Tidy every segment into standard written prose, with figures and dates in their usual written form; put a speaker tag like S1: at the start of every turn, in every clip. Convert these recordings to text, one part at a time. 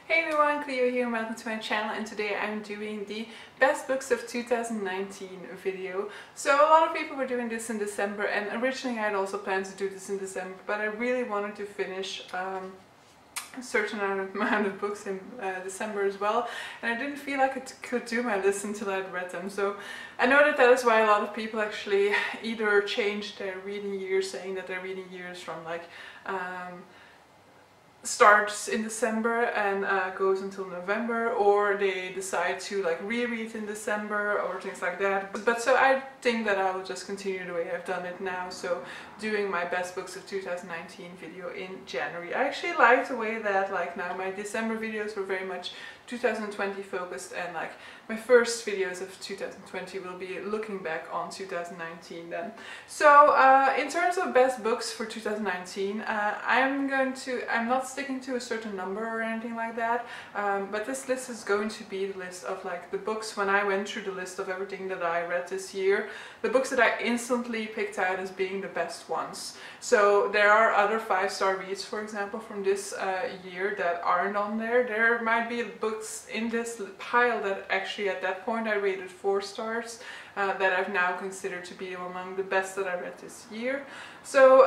S1: Hey everyone, Cleo here and welcome to my channel, and today I'm doing the best books of 2019 video. So a lot of people were doing this in December, and originally I had also planned to do this in December, but I really wanted to finish a certain amount of books in December as well, and I didn't feel like I could do my list until I'd read them. So I know that is why a lot of people actually either changed their reading years, saying that their reading years from like starts in December and goes until November, or they decide to like reread in December or things like that. But so I think that I will just continue the way I've done it now, so doing my best books of 2019 video in January. I actually like the way that like now my December videos were very much 2020 focused, and like my first videos of 2020 will be looking back on 2019 then. So in terms of best books for 2019, I'm not sticking to a certain number or anything like that, but this list is going to be the list of like the books. When I went through the list of everything that I read this year, the books that I instantly picked out as being the best ones. So there are other 5-star reads, for example, from this year that aren't on there. There might be books in this pile that actually at that point I rated 4 stars that I've now considered to be among the best that I read this year. So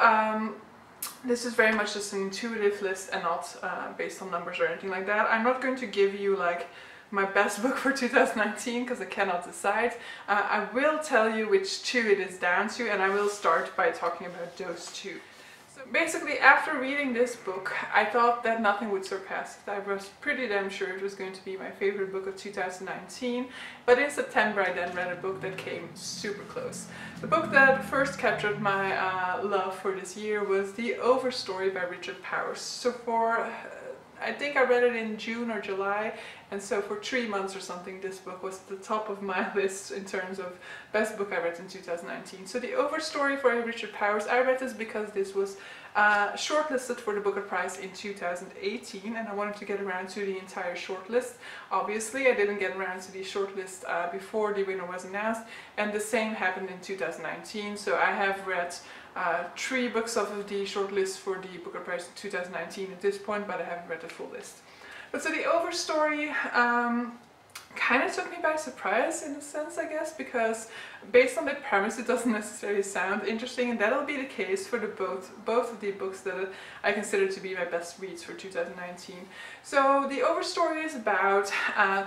S1: this is very much just an intuitive list and not based on numbers or anything like that. I'm not going to give you like my best book for 2019 because I cannot decide. I will tell you which 2 it is down to, and I will start by talking about those 2. So basically, after reading this book, I thought that nothing would surpass it. I was pretty damn sure it was going to be my favorite book of 2019, but in September I then read a book that came super close. The book that first captured my love for this year was The Overstory by Richard Powers. So I think I read it in June or July, and so for 3 months or something this book was at the top of my list in terms of best book I read in 2019. So The Overstory by Richard Powers, I read this because this was shortlisted for the Booker Prize in 2018, and I wanted to get around to the entire shortlist. Obviously I didn't get around to the shortlist before the winner was announced, and the same happened in 2019. So I have read 3 books of the shortlist for the Booker Prize in 2019 at this point, but I haven't read the full list. But so The Overstory kind of took me by surprise in a sense, I guess, because based on the premise it doesn't necessarily sound interesting, and that'll be the case for both of the books that I consider to be my best reads for 2019. So The Overstory is about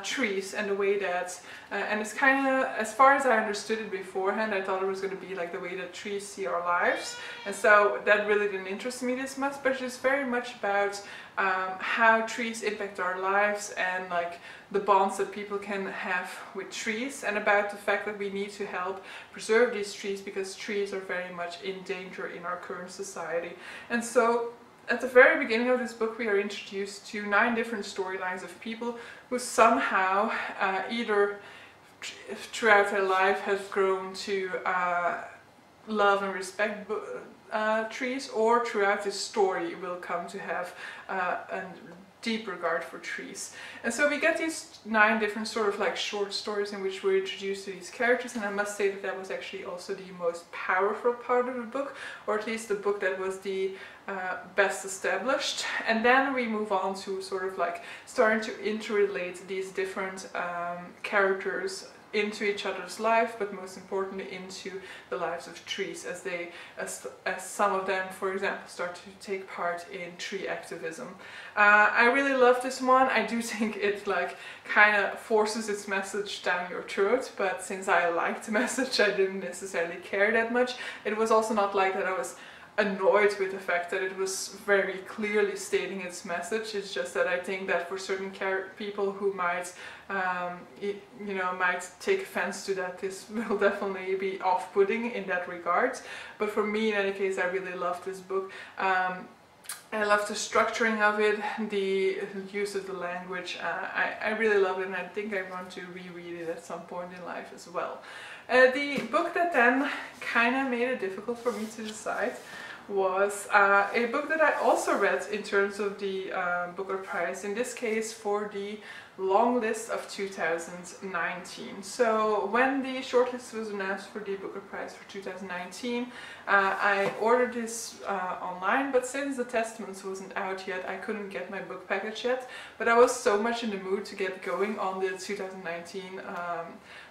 S1: trees and the way that, and it's kind of, as far as I understood it beforehand, I thought it was going to be like the way that trees see our lives, and so that really didn't interest me this much, but it's very much about how trees impact our lives and like the bonds that people can have with trees, and about the fact that we need to help preserve these trees because trees are very much in danger in our current society. And so at the very beginning of this book we are introduced to 9 different storylines of people who somehow either throughout their life have grown to love and respect trees, or throughout this story will come to have a deep regard for trees. And so we get these 9 different sort of like short stories in which we're introduced to these characters, and I must say that that was actually also the most powerful part of the book, or at least the book that was the best established. And then we move on to sort of like starting to interrelate these different characters into each other's life, but most importantly into the lives of trees, as some of them, for example, start to take part in tree activism. I really love this one. I do think it like kind of forces its message down your throat, but since I liked the message I didn't necessarily care that much. It was also not like that I was annoyed with the fact that it was very clearly stating its message. It's just that I think that for certain people who might might take offense to that, this will definitely be off-putting in that regard. But for me, in any case, I really love this book. I love the structuring of it, the use of the language. I really love it, and I think I want to reread it at some point in life as well. The book that then kind of made it difficult for me to decide was a book that I also read in terms of the Booker Prize, in this case for the long list of 2019. So when the shortlist was announced for the Booker Prize for 2019, I ordered this online, but since the Testaments wasn't out yet, I couldn't get my book package yet. But I was so much in the mood to get going on the 2019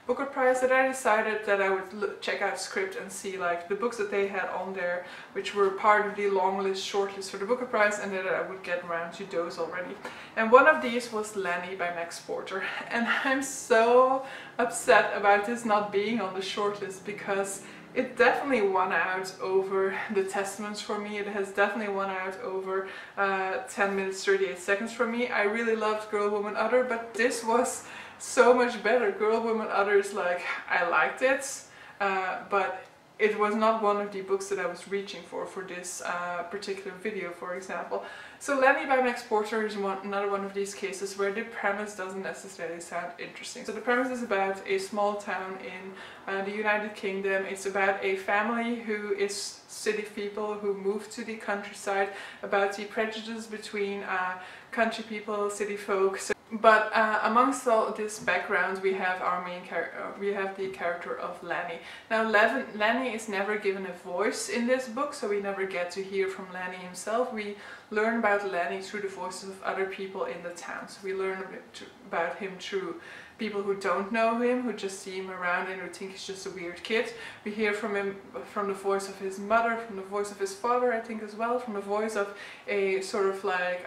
S1: Booker Prize that I decided that I would check out Script and see like the books that they had on there, which were part of the long list, short list for the Booker Prize, and that I would get around to those already. And one of these was Lanny by Max Porter, and I'm so upset about this not being on the short list because it definitely won out over the Testaments for me. It has definitely won out over 10 minutes 38 seconds for me. I really loved Girl, Woman, Other, but this was so much better. Girl, Woman, Other is like, I liked it, but it was not one of the books that I was reaching for this particular video, for example. So Lenny by Max Porter is another one of these cases where the premise doesn't necessarily sound interesting. So the premise is about a small town in the United Kingdom. It's about a family who is city people who move to the countryside, about the prejudice between country people, city folks. But amongst all this background, we have our main character. We have the character of Lanny. Now, Lanny is never given a voice in this book, so we never get to hear from Lanny himself. We learn about Lanny through the voices of other people in the town. So we learn about him through people who don't know him, who just see him around and who think he's just a weird kid. We hear from him from the voice of his mother, from the voice of his father, I think as well, from the voice of a sort of like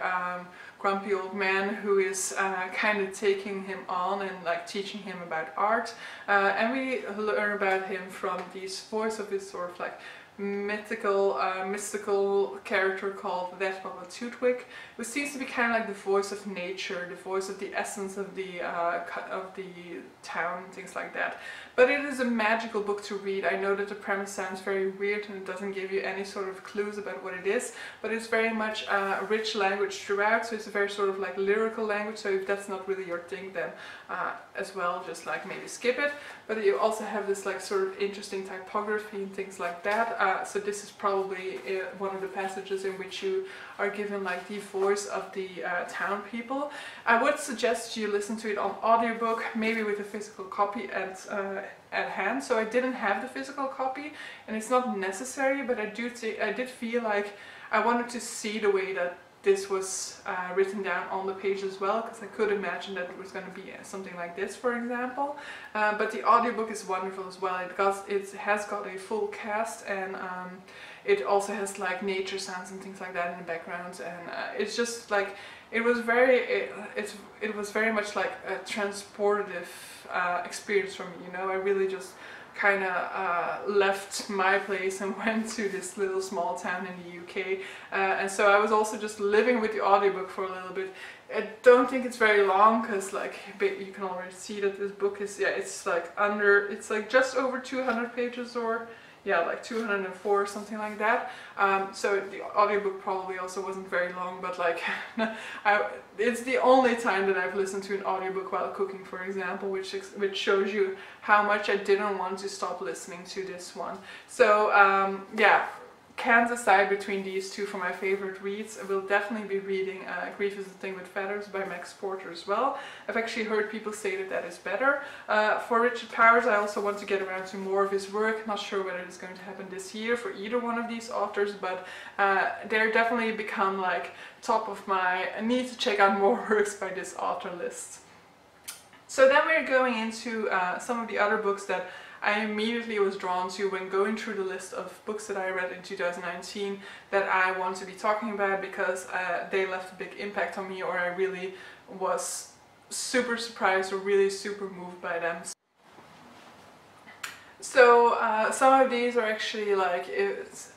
S1: grumpy old man who is kind of taking him on and like teaching him about art, and we learn about him from this voice of his sort of like mystical character called Detmolde Tutwig, who seems to be kind of like the voice of nature, the voice of the essence of the town and things like that. But it is a magical book to read. I know that the premise sounds very weird and it doesn't give you any sort of clues about what it is, but it's very much rich language throughout, so it's a very sort of like lyrical language, so if that's not really your thing, then as well just like maybe skip it. But you also have this like sort of interesting typography and things like that, so this is probably one of the passages in which you are given like the voice of the town people. I would suggest you listen to it on audiobook, maybe with a physical copy at hand. So I didn't have the physical copy, and it's not necessary, but I did feel like I wanted to see the way that this was written down on the page as well, because I could imagine that it was going to be something like this, for example. But the audiobook is wonderful as well. It has got a full cast, and it also has like nature sounds and things like that in the background, and it's just like it was very much like a transportative experience for me. You know, I really just kind of left my place and went to this little small town in the UK, and so I was also just living with the audiobook for a little bit. I don't think it's very long, because like you can already see that this book is, yeah, it's like just over 200 pages, or yeah, like 204 or something like that. So the audiobook probably also wasn't very long, but like it's the only time that I've listened to an audiobook while cooking, for example, which shows you how much I didn't want to stop listening to this one. So yeah, cans aside between these two for my favorite reads, I will definitely be reading Grief is a Thing with Feathers by Max Porter as well. I've actually heard people say that that is better. For Richard Powers, I also want to get around to more of his work. Not sure whether it's going to happen this year for either one of these authors, but they're definitely become like top of my I need to check out more works by this author list. So then we're going into some of the other books that I immediately was drawn to when going through the list of books that I read in 2019 that I want to be talking about, because they left a big impact on me, or I really was super surprised or really super moved by them. So some of these are actually like,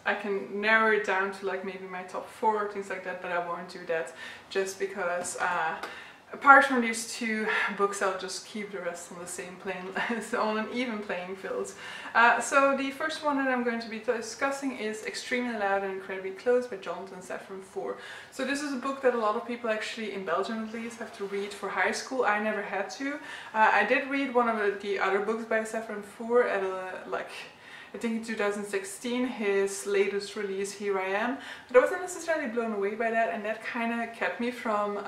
S1: I can narrow it down to like maybe my top 4, things like that, but I won't do that just because apart from these two books, I'll just keep the rest on the same plane, on an even playing field. So the first one that I'm going to be discussing is Extremely Loud and Incredibly Close by Jonathan Safran Foer. So this is a book that a lot of people actually, in Belgium at least, have to read for high school. I never had to. I did read one of the other books by Safran Foer at a, like, I think in 2016, his latest release, Here I Am. But I wasn't necessarily blown away by that, and that kind of kept me from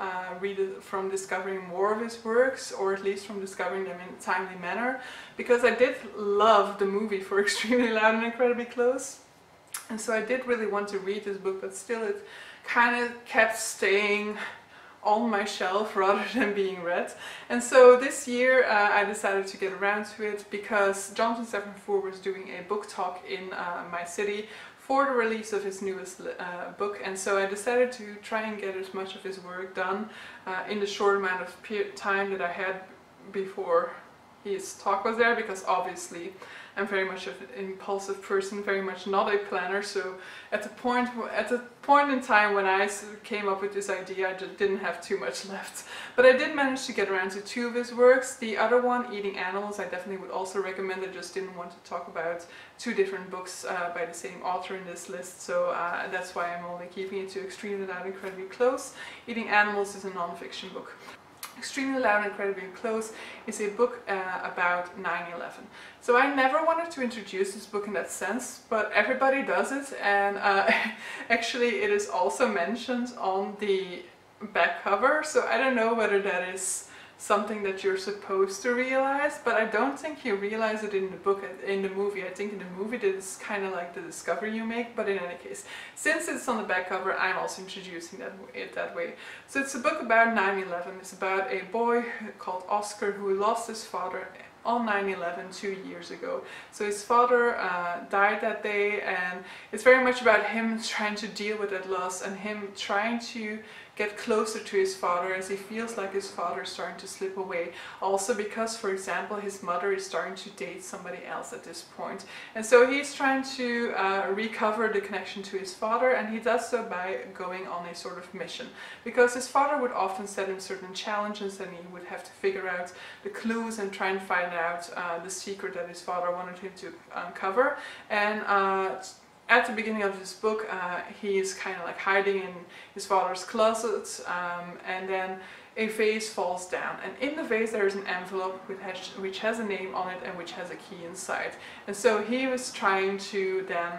S1: discovering more of his works, or at least from discovering them in a timely manner, because I did love the movie for Extremely Loud and Incredibly Close. And so I did really want to read this book, but still it kind of kept staying on my shelf rather than being read. And so this year I decided to get around to it because Jonathan Safran Foer was doing a book talk in my city for the release of his newest book, and so I decided to try and get as much of his work done in the short amount of time that I had before his talk was there, because obviously I'm very much an impulsive person, very much not a planner. So at the point in time when I came up with this idea, I just didn't have too much left. But I did manage to get around to 2 of his works. The other one, Eating Animals, I definitely would also recommend. I just didn't want to talk about 2 different books by the same author in this list, so that's why I'm only keeping it to Extremely Loud and Incredibly Close. Eating Animals is a non-fiction book. Extremely Loud and Incredibly Close is a book about 9/11. So I never wanted to introduce this book in that sense, but everybody does it, and actually it is also mentioned on the back cover, so I don't know whether that is something that you're supposed to realize, but I don't think you realize it in the book, in the movie. I think in the movie that is kind of like the discovery you make, but in any case, since it's on the back cover, I'm also introducing it that way. So it's a book about 9/11. It's about a boy called Oscar who lost his father on 9/11 2 years ago. So his father died that day, and it's very much about him trying to deal with that loss and him trying to get closer to his father as he feels like his father is starting to slip away. Also because, for example, his mother is starting to date somebody else at this point. And so he's trying to recover the connection to his father, and he does so by going on a sort of mission. Because his father would often set him certain challenges, and he would have to figure out the clues and try and find out the secret that his father wanted him to uncover. And at the beginning of this book, he is kind of like hiding in his father's closet, and then a vase falls down, and in the vase there is an envelope which has a name on it and which has a key inside. And so he was trying to then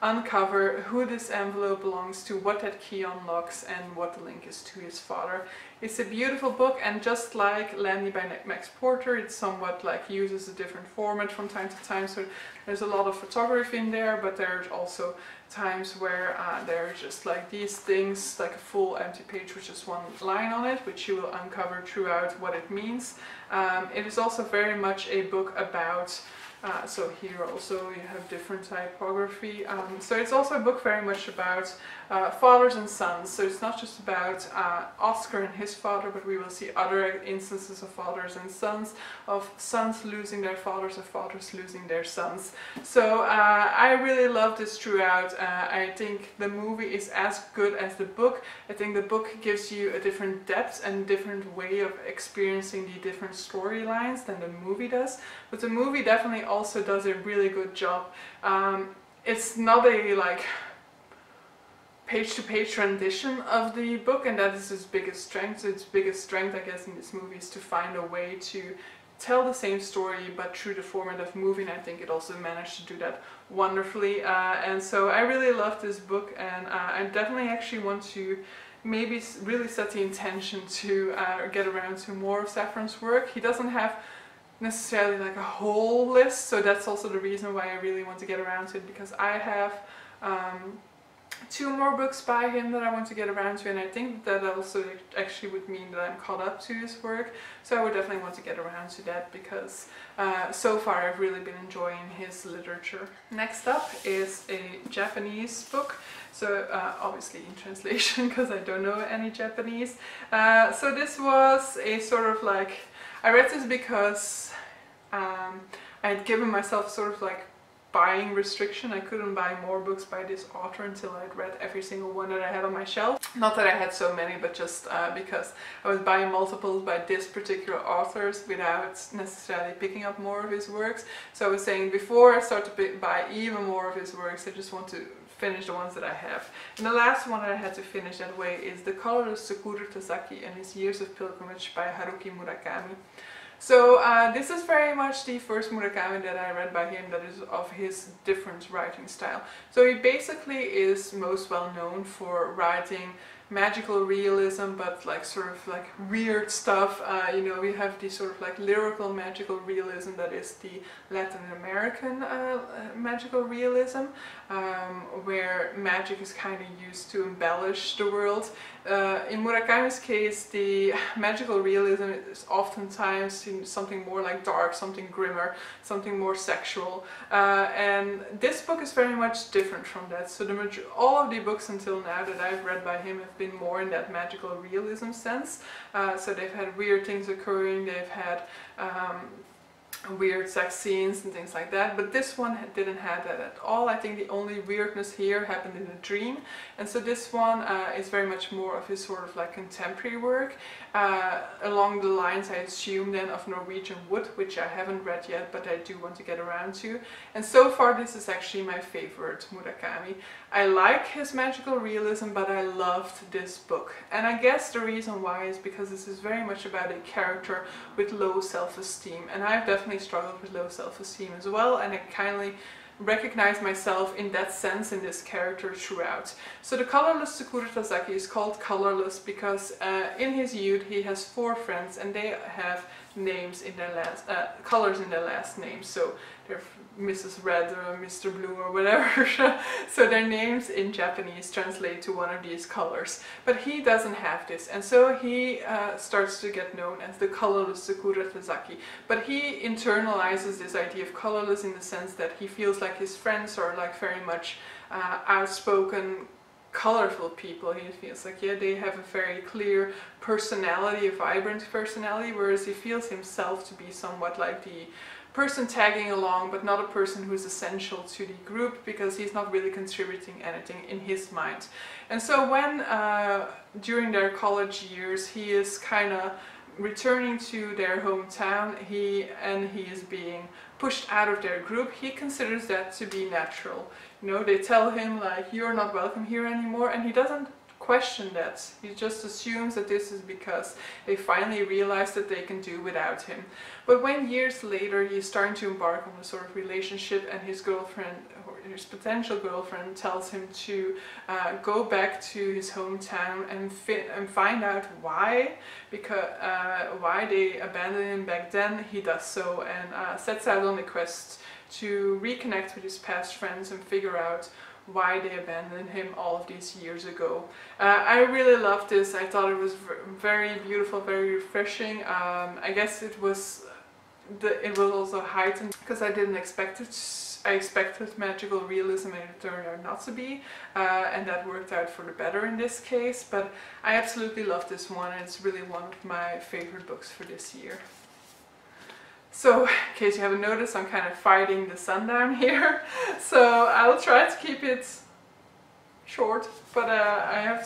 S1: uncover who this envelope belongs to, what that key unlocks, and what the link is to his father. It's a beautiful book, and just like Lanny by Max Porter, it somewhat like uses a different format from time to time. So there's a lot of photography in there, but there's also times where there are just like these things, like a full empty page with just one line on it, which you will uncover throughout what it means. It is also very much a book about so here also you have different typography. So it's also a book very much about fathers and sons. So it's not just about Oscar and his father, but we will see other instances of fathers and sons, of sons losing their fathers, of fathers losing their sons. So I really love this throughout. I think the movie is as good as the book. I think the book gives you a different depth and different way of experiencing the different storylines than the movie does. But the movie definitely also does a really good job. It's not a like page-to-page rendition of the book, and that is its biggest strength. Its biggest strength, I guess, in this movie is to find a way to tell the same story but through the format of movie, and I think it also managed to do that wonderfully. And so I really love this book, and I definitely actually want to maybe really set the intention to get around to more of Safran's work. He doesn't have necessarily like a whole list, so that's also the reason why I really want to get around to it, because I have 2 more books by him that I want to get around to, and I think that also actually would mean that I'm caught up to his work. So I would definitely want to get around to that, because so far I've really been enjoying his literature. Next up is a Japanese book, so obviously in translation because I don't know any Japanese. So this was a sort of like, I read this because I had given myself sort of like buying restriction. I couldn't buy more books by this author until I'd read every single one that I had on my shelf. Not that I had so many, but just because I was buying multiples by this particular author without necessarily picking up more of his works. So I was saying, before I start to buy even more of his works, I just want to finish the ones that I have. And the last one that I had to finish that way is The Colorless Tsukuru, Tazaki and His Years of Pilgrimage by Haruki Murakami. So this is very much the first Murakami that I read by him that is of his different writing style. So he basically is most well known for writing magical realism, but like sort of like weird stuff. You know, we have the sort of like lyrical magical realism that is the Latin American magical realism, where magic is kind of used to embellish the world. In Murakami's case, the magical realism is oftentimes something more like dark, something grimmer, something more sexual, and this book is very much different from that. So all of the books until now that I've read by him have been more in that magical realism sense. So they've had weird things occurring, they've had weird sex scenes and things like that, but this one didn't have that at all. I think the only weirdness here happened in a dream, and so this one is very much more of his sort of like contemporary work, along the lines, I assume, then of Norwegian Wood, which I haven't read yet, but I do want to get around to. And so far this is actually my favorite Murakami. I like his magical realism, but I loved this book, and I guess the reason why is because this is very much about a character with low self-esteem, and I've definitely struggled with low self-esteem as well, and I kindly recognize myself in that sense in this character throughout. So the colorless Tsukuru Tazaki is called colorless because in his youth he has 4 friends, and they have names in their last colors in their last names. So they're Mrs. Red or Mr. Blue or whatever. So their names in Japanese translate to one of these colors. But he doesn't have this, and so he starts to get known as the colorless Tsukuru Tazaki. But he internalizes this idea of colorless in the sense that he feels like his friends are like very much outspoken, colorful people. He feels like, yeah, they have a very clear personality, a vibrant personality, whereas he feels himself to be somewhat like the person tagging along, but not a person who's essential to the group, because he's not really contributing anything in his mind. And so when during their college years he is kind of returning to their hometown, he is being pushed out of their group, he considers that to be natural. You know, they tell him like, you're not welcome here anymore, and he doesn't question that. He just assumes that this is because they finally realize that they can do without him. But when years later he's starting to embark on a sort of relationship, and his girlfriend, or his potential girlfriend, tells him to go back to his hometown and find out why, because why they abandoned him back then, he does so, and sets out on a quest to reconnect with his past friends and figure out why they abandoned him all of these years ago. I really loved this. I thought it was very beautiful, very refreshing. I guess it was also heightened because I didn't expect it. I expected magical realism, and it turned out not to be, and that worked out for the better in this case. But I absolutely love this one, and it's really one of my favorite books for this year. So, in case you haven't noticed, I'm kind of fighting the sundown here, so I'll try to keep it short, but I have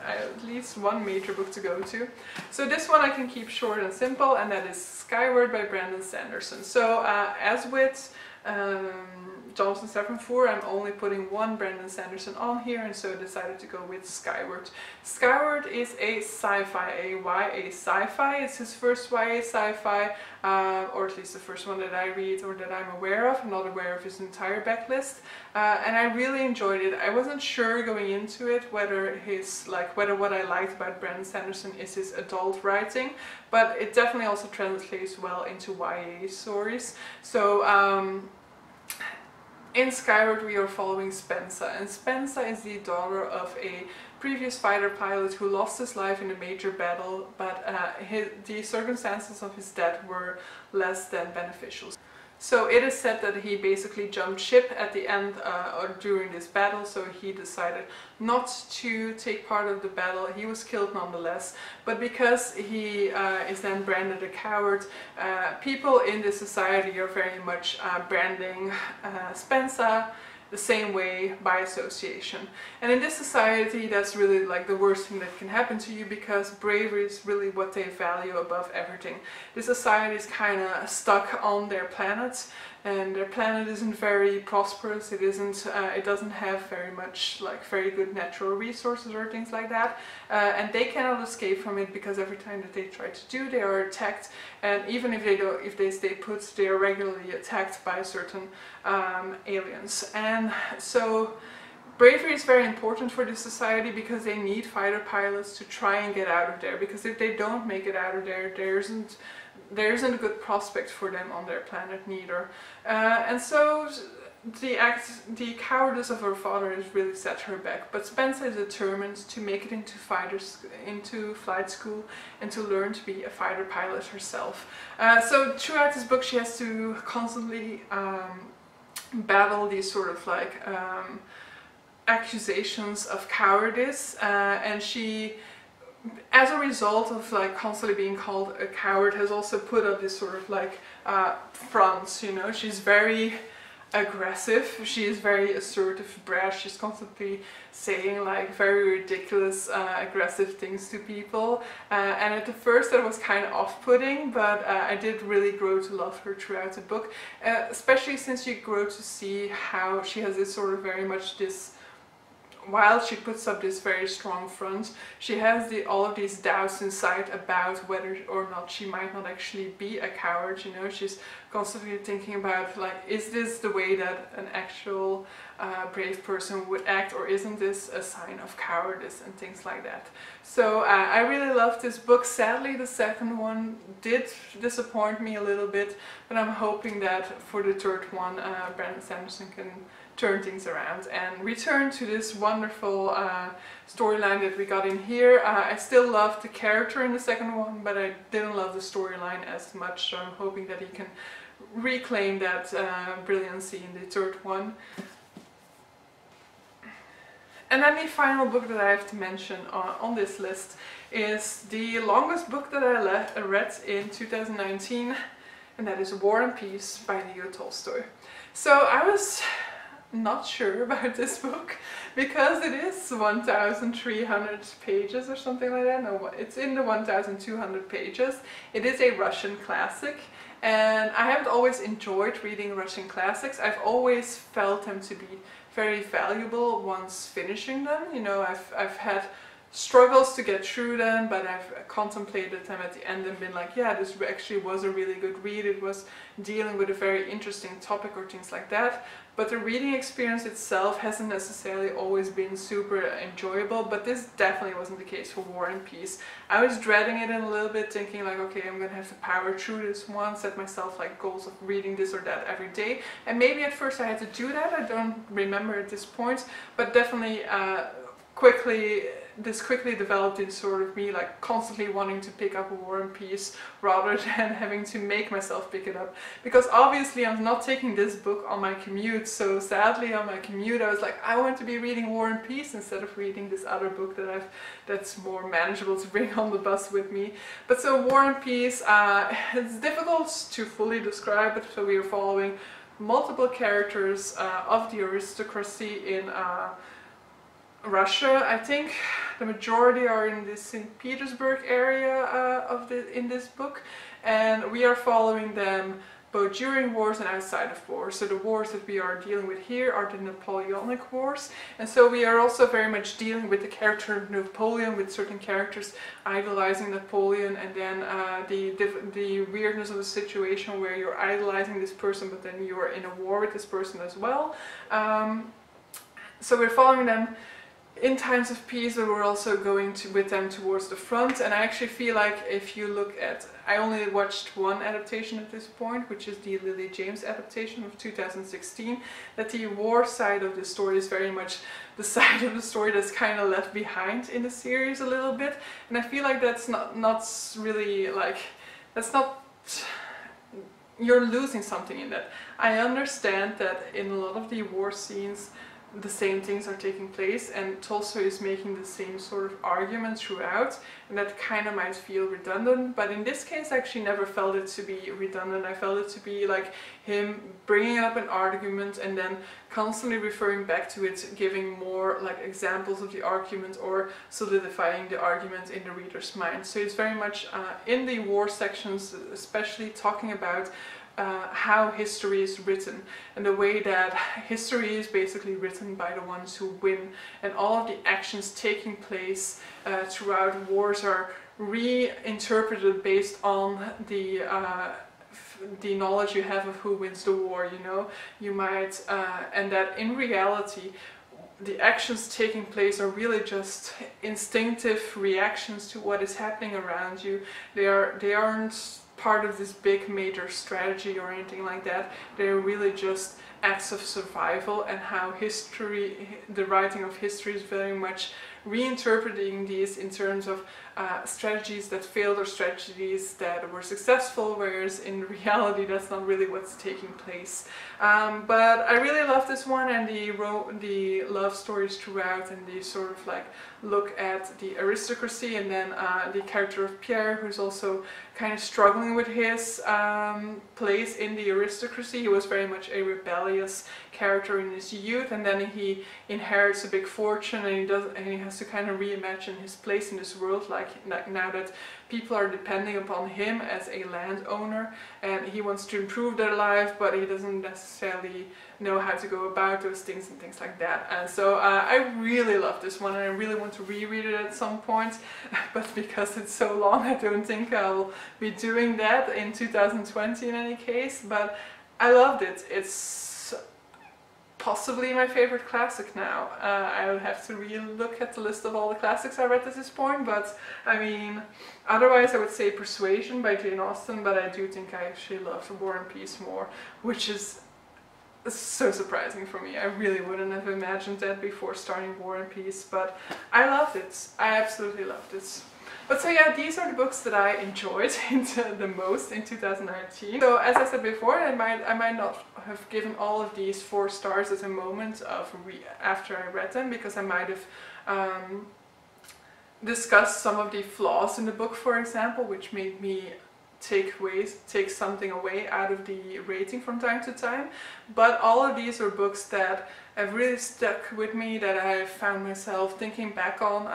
S1: at least one major book to go to. So this one I can keep short and simple, and that is Skyward by Sanderson. So as with Jonathan Safran Foer, I'm only putting one Sanderson on here, and so I decided to go with Skyward. Skyward is a sci-fi, a YA sci-fi. It's his first YA sci-fi, or at least the first one that I read or that I'm aware of. I'm not aware of his entire backlist, and I really enjoyed it. I wasn't sure going into it whether what I liked about Sanderson is his adult writing, but it definitely also translates well into YA stories. So in Skyward we are following Spencer, and Spencer is the daughter of a previous fighter pilot who lost his life in a major battle, but the circumstances of his death were less than beneficial. So it is said that he basically jumped ship at the end or during this battle, so he decided not to take part of the battle. He was killed nonetheless, but because he is then branded a coward, people in this society are very much branding Spencer the same way by association. And in this society, that's really like the worst thing that can happen to you, because bravery is really what they value above everything. This society is kind of stuck on their planet, and their planet isn't very prosperous. It doesn't have very much like very good natural resources or things like that, and they cannot escape from it because every time that they try to do, they are attacked, and even if they stay put, they are regularly attacked by certain aliens. And so bravery is very important for this society because they need fighter pilots to try and get out of there, because if they don't make it out of there, there isn't a good prospect for them on their planet neither. And so the cowardice of her father has really set her back, but Spencer is determined to make it into flight school and to learn to be a fighter pilot herself. So throughout this book she has to constantly battle these sort of like accusations of cowardice, and she, as a result of like constantly being called a coward, has also put up this sort of like fronts, you know. She's very aggressive, she is very assertive, brash, she's constantly saying like very ridiculous aggressive things to people, and at the first that was kind of off-putting, but I did really grow to love her throughout the book, especially since you grow to see how she has this sort of very much this, while she puts up this very strong front, she has all of these doubts inside about whether or not she might not actually be a coward, you know. She's constantly thinking about like, is this the way that an actual brave person would act, or isn't this a sign of cowardice and things like that. So I really loved this book. Sadly the second one did disappoint me a little bit, but I'm hoping that for the third one Brandon Sanderson can turn things around and return to this wonderful storyline that we got in here. I still loved the character in the second one, but I didn't love the storyline as much, so I'm hoping that he can reclaim that brilliancy in the third one. And then the final book that I have to mention on this list is the longest book that I read in 2019, and that is War and Peace by Leo Tolstoy. So I was not sure about this book because it is 1,300 pages or something like that. No, it's in the 1,200 pages. It is a Russian classic, and I haven't always enjoyed reading Russian classics. I've always felt them to be very valuable once finishing them. You know, I've had struggles to get through them, but I've contemplated them at the end and been like, yeah, this actually was a really good read. It was dealing with a very interesting topic or things like that. But the reading experience itself hasn't necessarily always been super enjoyable, but this definitely wasn't the case for War and Peace. I was dreading it in a little bit, thinking like, okay, I'm gonna have to power through this one, set myself like goals of reading this or that every day. And maybe at first I had to do that, I don't remember at this point, but definitely this quickly developed in sort of me like constantly wanting to pick up War and Peace rather than having to make myself pick it up, because obviously I'm not taking this book on my commute. So sadly on my commute I was like, I want to be reading War and Peace instead of reading this other book that's more manageable to bring on the bus with me. But so War and Peace, it's difficult to fully describe it. So we are following multiple characters of the aristocracy in Russia. I think the majority are in the St. Petersburg area in this book, and we are following them both during wars and outside of wars. So the wars that we are dealing with here are the Napoleonic Wars, and so we are also very much dealing with the character of Napoleon, with certain characters idolizing Napoleon, and then the weirdness of a situation where you're idolizing this person but then you're in a war with this person as well. So we're following them in times of peace, but we're also going with them towards the front. And I actually feel like if you look at, I only watched one adaptation at this point, which is the Lily James adaptation of 2016, that the war side of the story is very much the side of the story that's kind of left behind in the series a little bit. And I feel like that's not really like, that's not, you're losing something in that. I understand that in a lot of the war scenes the same things are taking place, and Tolstoy is making the same sort of argument throughout, and that kind of might feel redundant, but in this case I actually never felt it to be redundant. I felt it to be like him bringing up an argument and then constantly referring back to it, giving more like examples of the argument or solidifying the argument in the reader's mind. So it's very much in the war sections especially talking about how history is written, and the way that history is basically written by the ones who win, and all of the actions taking place throughout wars are reinterpreted based on the knowledge you have of who wins the war, you know. You might, and that in reality the actions taking place are really just instinctive reactions to what is happening around you. They aren't part of this big major strategy or anything like that. They're really just acts of survival, and how history, the writing of history, is very much reinterpreting these in terms of strategies that failed or strategies that were successful, whereas in reality that's not really what's taking place. But I really love this one, and the love stories throughout, and the sort of like look at the aristocracy, and then the character of Pierre, who's also kind of struggling with his place in the aristocracy. He was very much a rebellious character in his youth, and then he inherits a big fortune, and he has to kind of reimagine his place in this world, like now that people are depending upon him as a landowner, and he wants to improve their life, but he doesn't necessarily know how to go about those things and things like that. And so I really love this one, and I really want to reread it at some point, but because it's so long I don't think I'll be doing that in 2020 in any case. But I loved it. It's possibly my favorite classic now. I'll have to re-look at the list of all the classics I read at this point, but I mean, otherwise I would say Persuasion by Jane Austen, but I do think I actually love War and Peace more, which is so surprising for me. I really wouldn't have imagined that before starting War and Peace, but I loved it. I absolutely loved it. But so yeah, these are the books that I enjoyed the most in 2019. So as I said before, I might not have given all of these 4 stars at a moment of after I read them, because I might have discussed some of the flaws in the book, for example, which made me take something away out of the rating from time to time. But all of these are books that have really stuck with me, that I found myself thinking back on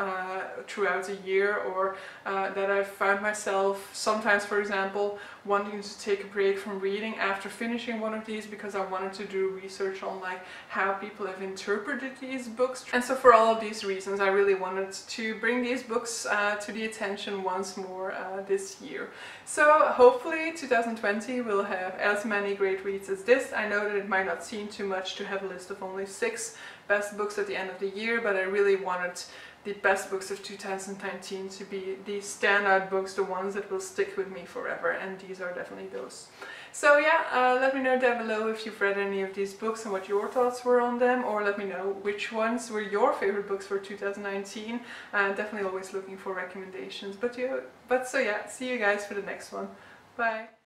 S1: throughout the year, or that I found myself sometimes, for example, wanting to take a break from reading after finishing one of these, because I wanted to do research on like how people have interpreted these books. And so for all of these reasons I really wanted to bring these books to the attention once more this year. So hopefully 2020 will have as many great reads as this. I know that it might not seem too much to have a list of only 6 best books at the end of the year, but I really wanted the best books of 2019 to be the standout books, the ones that will stick with me forever, and these are definitely those. So yeah, let me know down below if you've read any of these books and what your thoughts were on them, or let me know which ones were your favorite books for 2019. Definitely always looking for recommendations. But so yeah, see you guys for the next one. Bye!